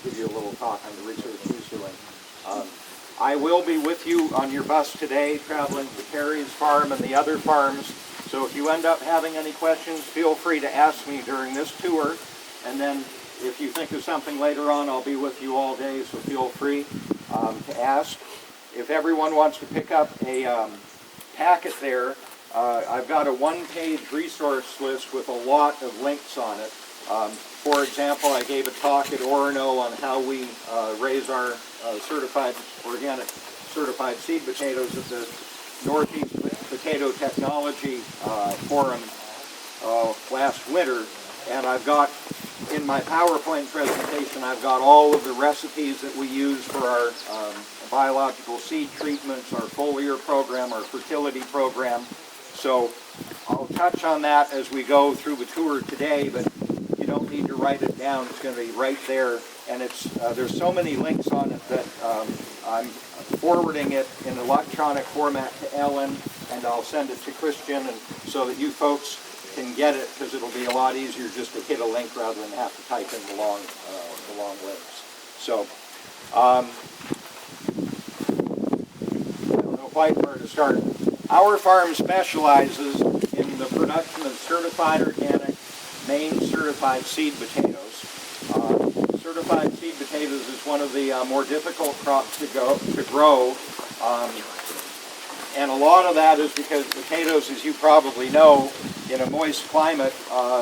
give you a little talk on the research he's doing. I will be with you on your bus today, traveling to Prairie's farm and the other farms. So if you end up having any questions, feel free to ask me during this tour. And then if you think of something later on, I'll be with you all day, so feel free to ask. If everyone wants to pick up a packet there, I've got a one-page resource list with a lot of links on it. For example, I gave a talk at Orono on how we raise our organic certified seed potatoes at the Northeast Potato Technology Forum last winter. And I've got, in my PowerPoint presentation, I've got all of the recipes that we use for our biological seed treatments, our foliar program, our fertility program. So I'll touch on that as we go through the tour today, but you don't need to write it down. It's going to be right there. And it's there's so many links on it that I'm forwarding it in electronic format to Ellen, and I'll send it to Christian, and so that you folks can get it, because it'll be a lot easier just to hit a link rather than have to type in the long links. So I don't know quite where to start. Our farm specializes in the production of certified organic, Maine certified seed potatoes. Certified seed potatoes is one of the more difficult crops to grow, and a lot of that is because potatoes, as you probably know, in a moist climate,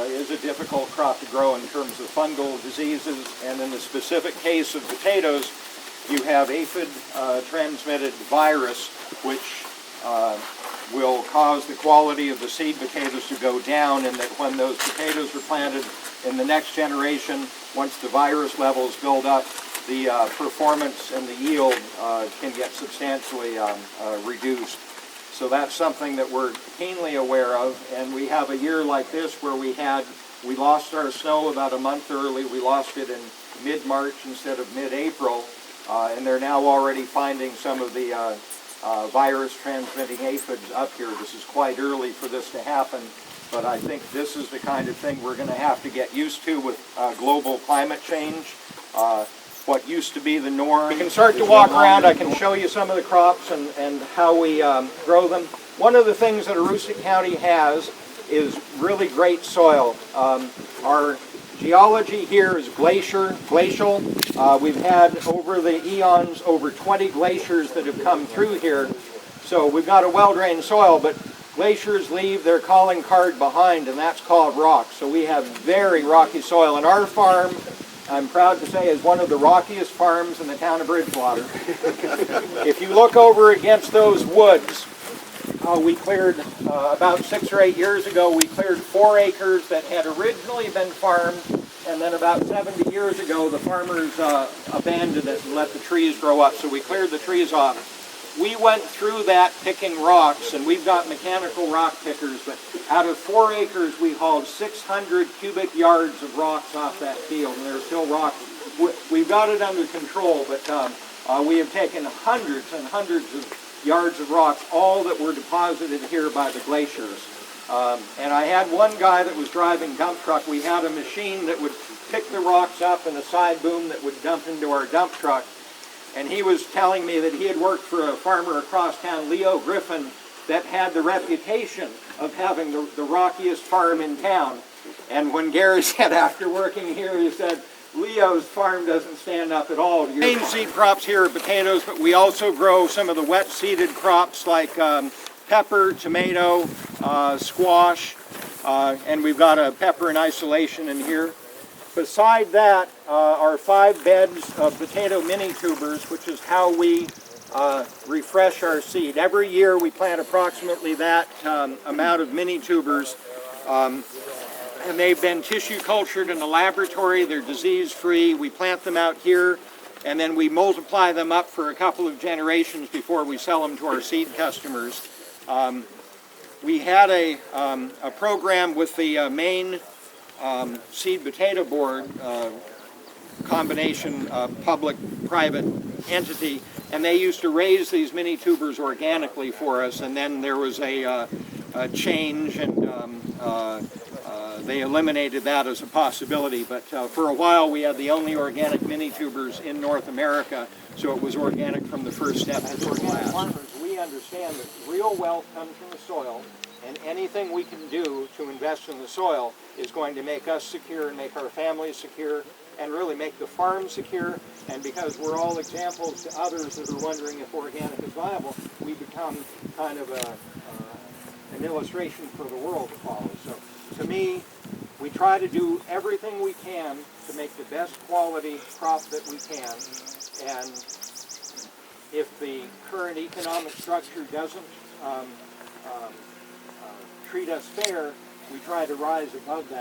is a difficult crop to grow in terms of fungal diseases. And in the specific case of potatoes, you have aphid-transmitted virus, which will cause the quality of the seed potatoes to go down, and that when those potatoes are planted in the next generation, once the virus levels build up, the performance and the yield can get substantially reduced. So that's something that we're keenly aware of, and we have a year like this where we lost our snow about a month early. We lost it in mid-March instead of mid-April, and they're now already finding some of the virus-transmitting aphids up here. This is quite early for this to happen, but I think this is the kind of thing we're going to have to get used to with global climate change. What used to be the norm. We can start to walk around. I can show you some of the crops and how we grow them. One of the things that Aroostook County has is really great soil. Our geology here is glacial. We've had over the eons over 20 glaciers that have come through here. So we've got a well-drained soil, but glaciers leave their calling card behind, and that's called rock. So we have very rocky soil. And our farm, I'm proud to say, is one of the rockiest farms in the town of Bridgewater. If you look over against those woods, we cleared about 6 or 8 years ago, we cleared 4 acres that had originally been farmed, and then about 70 years ago the farmers abandoned it and let the trees grow up, so we cleared the trees off. We went through that picking rocks, and we've got mechanical rock pickers, but out of 4 acres we hauled 600 cubic yards of rocks off that field, and there's still rocks. We've got it under control, but we have taken hundreds and hundreds of yards of rocks, all that were deposited here by the glaciers. And I had one guy that was driving dump truck. We had a machine that would pick the rocks up and a side boom that would dump into our dump truck. And he was telling me that he had worked for a farmer across town, Leo Griffin, that had the reputation of having the rockiest farm in town. And when Gary said after working here, he said, Leo's farm doesn't stand up at all. The main seed crops here are potatoes, but we also grow some of the wet-seeded crops like pepper, tomato, squash, and we've got a pepper in isolation in here. Beside that are 5 beds of potato mini tubers, which is how we refresh our seed. Every year we plant approximately that amount of mini tubers, and they've been tissue cultured in the laboratory. They're disease-free. We plant them out here, and then we multiply them up for a couple of generations before we sell them to our seed customers. We had a program with the Maine Seed Potato Board, combination public-private entity, and they used to raise these mini tubers organically for us, and then there was a change, and they eliminated that as a possibility. But for a while, we had the only organic mini tubers in North America, so it was organic from the first step to the organic farmers. We understand that real wealth comes from the soil, and anything we can do to invest in the soil is going to make us secure and make our families secure and really make the farm secure. And because we're all examples to others that are wondering if organic is viable, we become kind of an illustration for the world to follow. So to me, we try to do everything we can to make the best quality crop that we can. And if the current economic structure doesn't treat us fair, we try to rise above that.